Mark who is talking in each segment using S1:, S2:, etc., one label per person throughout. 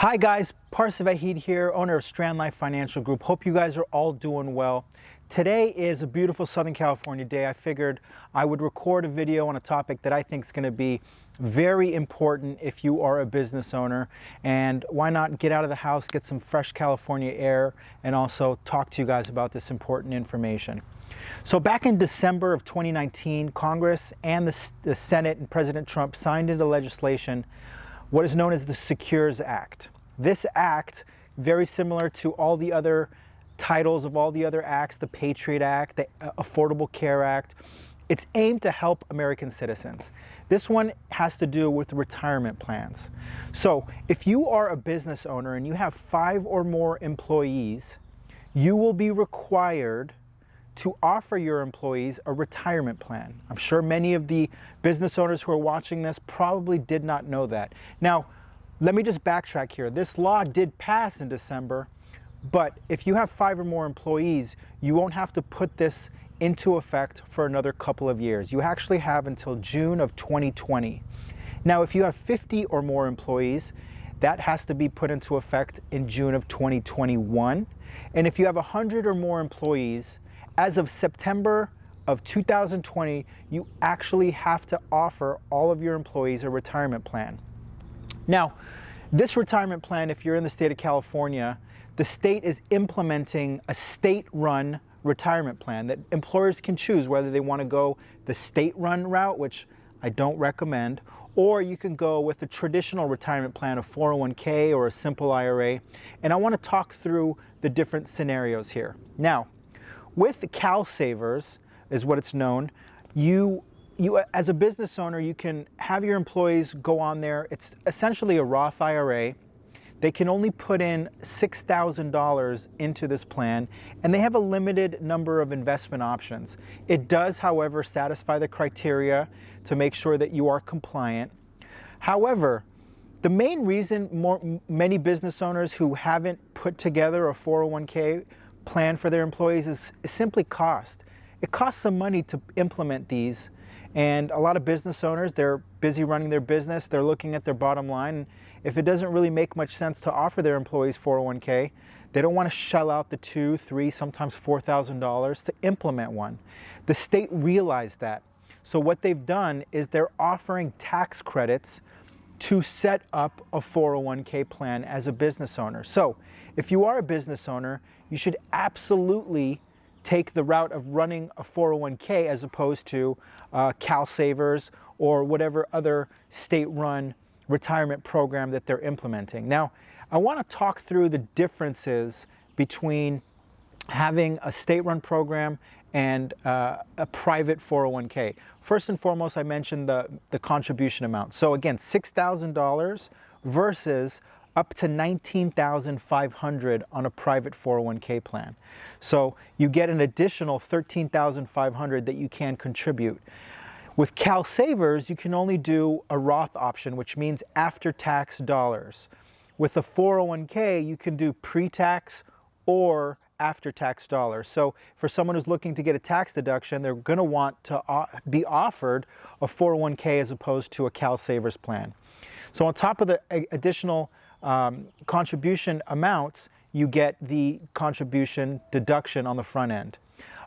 S1: Hi guys, Parsa Vahid here, owner of Strand Life Financial Group. Hope you guys are all doing well. Today is a beautiful Southern California day. I figured I would record a video on a topic that I think is going to be very important if you are a business owner. And why not get out of the house, get some fresh California air, and also talk to you guys about this important information. So back in December of 2019, Congress and the Senate and President Trump signed into legislation what is known as the Secures Act. This act, very similar to all the other titles of all the other acts, the Patriot Act, the Affordable Care Act, it's aimed to help American citizens. This one has to do with retirement plans. So if you are a business owner and you have 5 or more employees, you will be required to offer your employees a retirement plan. I'm sure many of the business owners who are watching this probably did not know that. Now, let me just backtrack here. This law did pass in December, but if you have 5 or more employees, you won't have to put this into effect for another couple of years. You actually have until June of 2020. Now, if you have 50 or more employees, that has to be put into effect in June of 2021. And if you have 100 or more employees, as of September of 2020, you actually have to offer all of your employees a retirement plan. Now, this retirement plan, if you're in the state of California, the state is implementing a state-run retirement plan that employers can choose whether they want to go the state-run route, which I don't recommend, or you can go with a traditional retirement plan, a 401k or a simple IRA. And I want to talk through the different scenarios here. Now, with the Cal Savers, is what it's known, you as a business owner, you can have your employees go on there. It's essentially a Roth IRA. They can only put in $6,000 into this plan, and they have a limited number of investment options. It does, however, satisfy the criteria to make sure that you are compliant. However, the main reason many business owners who haven't put together a 401k plan for their employees is simply cost. It costs some money to implement these, and a lot of business owners, they're busy running their business, they're looking at their bottom line. If it doesn't really make much sense to offer their employees 401k, they don't want to shell out the $2,000, $3,000, sometimes $4,000 to implement one. The state realized that. So what they've done is they're offering tax credits to set up a 401k plan as a business owner. So if you are a business owner, you should absolutely take the route of running a 401k as opposed to Cal Savers or whatever other state-run retirement program that they're implementing. Now, I want to talk through the differences between having a state-run program and a private 401k. First and foremost, I mentioned the contribution amount. So again, $6,000 versus up to $19,500 on a private 401k plan. So you get an additional $13,500 that you can contribute. With Cal Savers, you can only do a Roth option, which means after-tax dollars. With a 401k, you can do pre-tax or after-tax dollars. So for someone who's looking to get a tax deduction, they're going to want to be offered a 401k as opposed to a Cal Savers plan. So on top of the additional contribution amounts, you get the contribution deduction on the front end.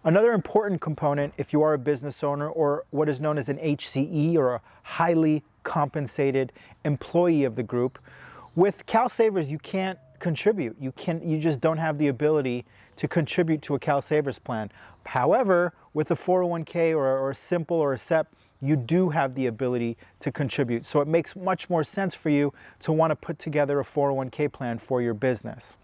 S1: Another important component, if you are a business owner or what is known as an HCE or a highly compensated employee of the group, with Cal Savers you can't contribute. You just don't have the ability to contribute to a Cal Savers plan. However, with a 401k or a simple or a Sept, you do have the ability to contribute. So it makes much more sense for you to want to put together a 401k plan for your business.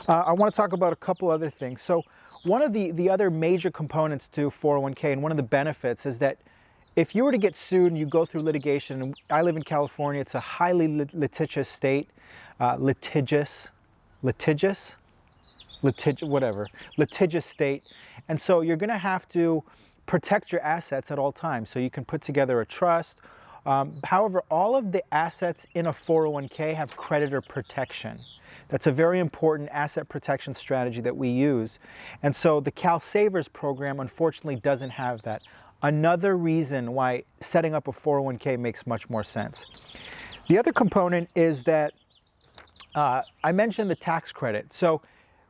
S1: I want to talk about a couple other things. So one of the other major components to 401k and one of the benefits is that if you were to get sued and you go through litigation, and I live in California, it's a highly litigious state, litigious state. And so you're going to have to protect your assets at all times. So you can put together a trust. However, all of the assets in a 401k have creditor protection. That's a very important asset protection strategy that we use. And so the Cal Savers program unfortunately doesn't have that. Another reason why setting up a 401k makes much more sense. The other component is that I mentioned the tax credit. So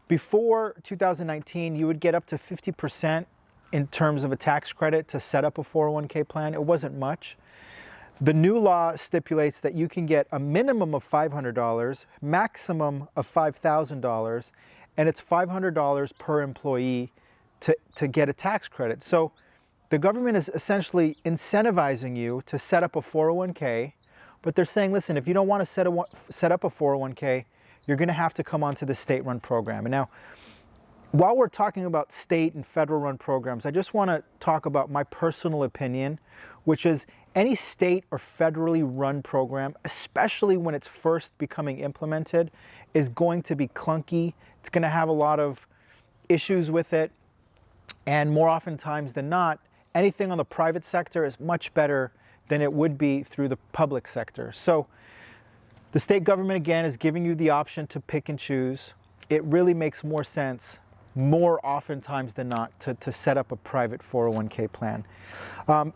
S1: before 2019, you would get up to 50% in terms of a tax credit to set up a 401k plan. It wasn't much. The new law stipulates that you can get a minimum of $500, maximum of $5,000, and it's $500 per employee to get a tax credit. So the government is essentially incentivizing you to set up a 401k, but they're saying, listen, if you don't want to set up a 401k, you're going to have to come onto the state-run program. And now, while we're talking about state and federal-run programs, I just want to talk about my personal opinion, which is any state or federally run program, especially when it's first becoming implemented, is going to be clunky. It's going to have a lot of issues with it. And more oftentimes than not, anything on the private sector is much better than it would be through the public sector. So the state government, again, is giving you the option to pick and choose. It really makes more sense, more oftentimes than not, to set up a private 401k plan.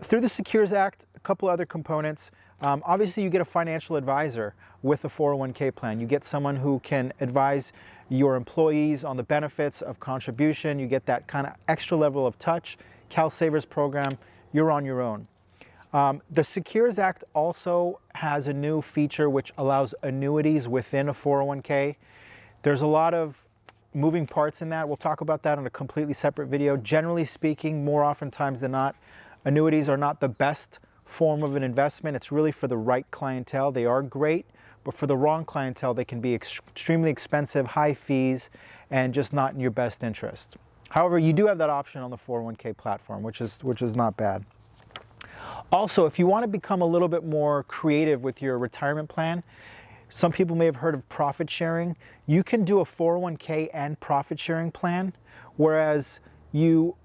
S1: Through the Secures Act, a couple other components. Obviously, you get a financial advisor with a 401k plan. You get someone who can advise your employees on the benefits of contribution. You get that kind of extra level of touch. CalSavers program, you're on your own. The Secures Act also has a new feature which allows annuities within a 401k. There's a lot of moving parts in that. We'll talk about that in a completely separate video. Generally speaking, more oftentimes than not, annuities are not the best form of an investment. It's really for the right clientele. They are great, but for the wrong clientele, they can be extremely expensive, high fees, and just not in your best interest. However, you do have that option on the 401k platform, which is not bad. Also, if you want to become a little bit more creative with your retirement plan, some people may have heard of profit sharing. You can do a 401k and profit sharing plan, whereas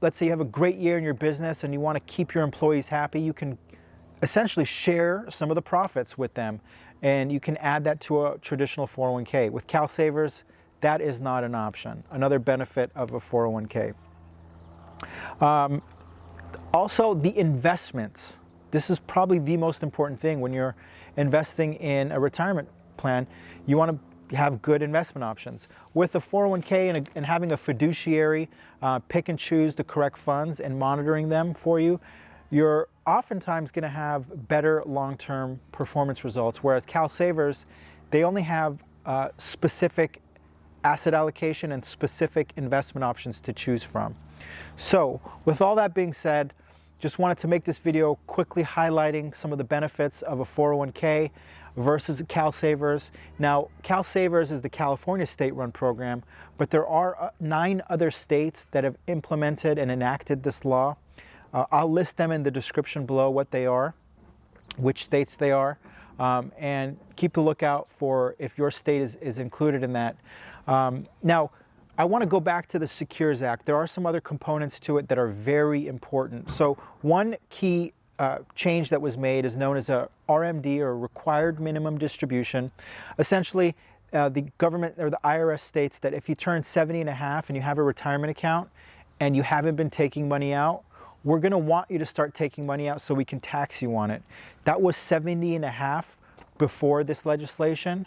S1: let's say you have a great year in your business and you want to keep your employees happy, you can essentially share some of the profits with them, and you can add that to a traditional 401k. With CalSavers, that is not an option. Another benefit of a 401k. Also, the investments. This is probably the most important thing when you're investing in a retirement plan. You want to have good investment options. With a 401k and having a fiduciary pick and choose the correct funds and monitoring them for you, you're oftentimes going to have better long-term performance results, whereas CalSavers, they only have specific asset allocation and specific investment options to choose from. So with all that being said, just wanted to make this video quickly highlighting some of the benefits of a 401k versus CalSavers. Now, CalSavers is the California state-run program, but there are 9 other states that have implemented and enacted this law. I'll list them in the description below what they are, which states they are, and keep a lookout for if your state is included in that. Now, I want to go back to the Secures Act. There are some other components to it that are very important. So one key change that was made is known as a RMD, or Required Minimum Distribution. Essentially, the government or the IRS states that if you turn 70 and a half and you have a retirement account and you haven't been taking money out, we're going to want you to start taking money out so we can tax you on it. That was 70 and a half before this legislation.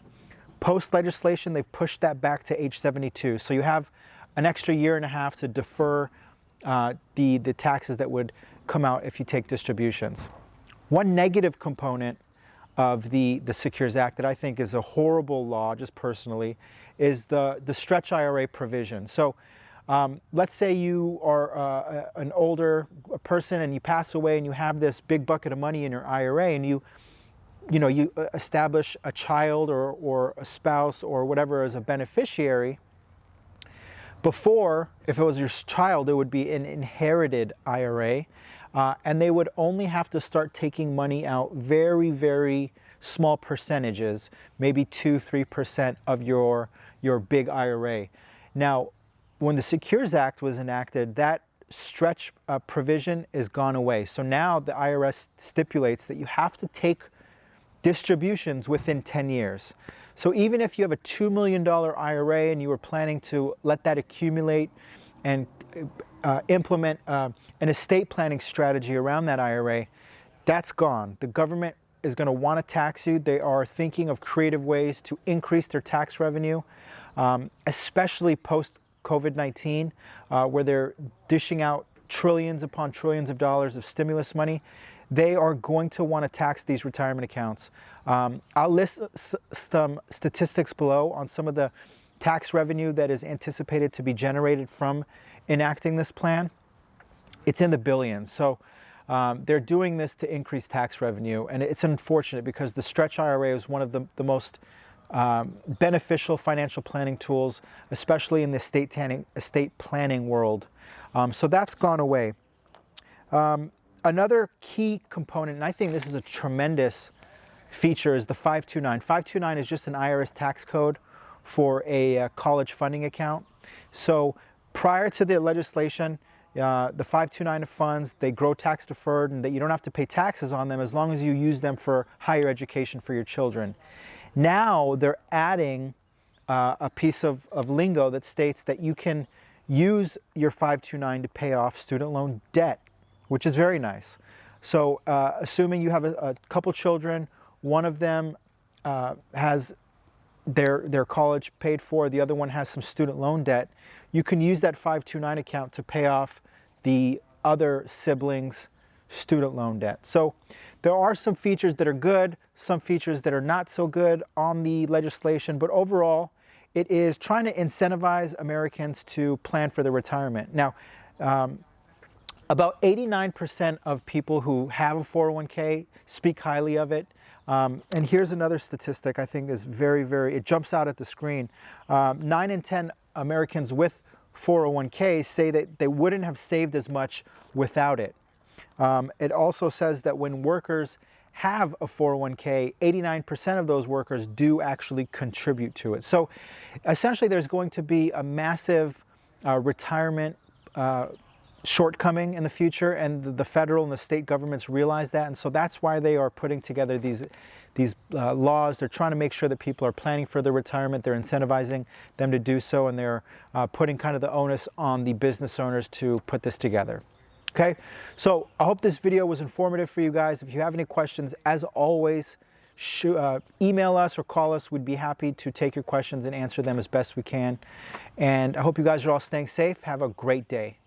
S1: Post legislation, they've pushed that back to age 72. So you have an extra year and a half to defer the taxes that would come out if you take distributions. One negative component of the Secures Act that I think is a horrible law, just personally, is the stretch IRA provision. So let's say you are an older person and you pass away and you have this big bucket of money in your IRA, and you establish a child or a spouse or whatever as a beneficiary. Before, if it was your child, it would be an inherited IRA, and they would only have to start taking money out very, very small percentages, maybe 2-3% of your big IRA. Now, when the Secures Act was enacted, that stretch provision is gone away. So now the IRS stipulates that you have to take distributions within 10 years. So even if you have a $2 million IRA and you were planning to let that accumulate and implement an estate planning strategy around that IRA, that's gone. The government is going to want to tax you. They are thinking of creative ways to increase their tax revenue, especially post-COVID-19, where they're dishing out trillions upon trillions of dollars of stimulus money. They are going to want to tax these retirement accounts. I'll list some statistics below on some of the tax revenue that is anticipated to be generated from enacting this plan. It's in the billions. So they're doing this to increase tax revenue, and it's unfortunate because the stretch IRA is one of the most beneficial financial planning tools, especially in the estate planning world. So that's gone away. Another key component, and I think this is a tremendous feature, is the 529. 529 is just an IRS tax code for a college funding account. So prior to the legislation, the 529 funds, they grow tax deferred, and that you don't have to pay taxes on them as long as you use them for higher education for your children. Now they're adding a piece of lingo that states that you can use your 529 to pay off student loan debt, which is very nice. So assuming you have a couple children, one of them has their college paid for, the other one has some student loan debt, you can use that 529 account to pay off the other siblings' student loan debt. So there are some features that are good, some features that are not so good on the legislation, but overall it is trying to incentivize Americans to plan for their retirement. Now, about 89% of people who have a 401k speak highly of it. And here's another statistic I think is it jumps out at the screen. 9 in 10 Americans with 401k say that they wouldn't have saved as much without it. It also says that when workers have a 401k, 89% of those workers do actually contribute to it. So essentially there's going to be a massive retirement shortcoming in the future, and the federal and the state governments realize that, and so that's why they are putting together these laws. They're trying to make sure that people are planning for their retirement. They're incentivizing them to do so, and they're putting kind of the onus on the business owners to put this together. Okay, so I hope this video was informative for you guys. If you have any questions, as always, email us or call us. We'd be happy to take your questions and answer them as best we can. And I hope you guys are all staying safe. Have a great day.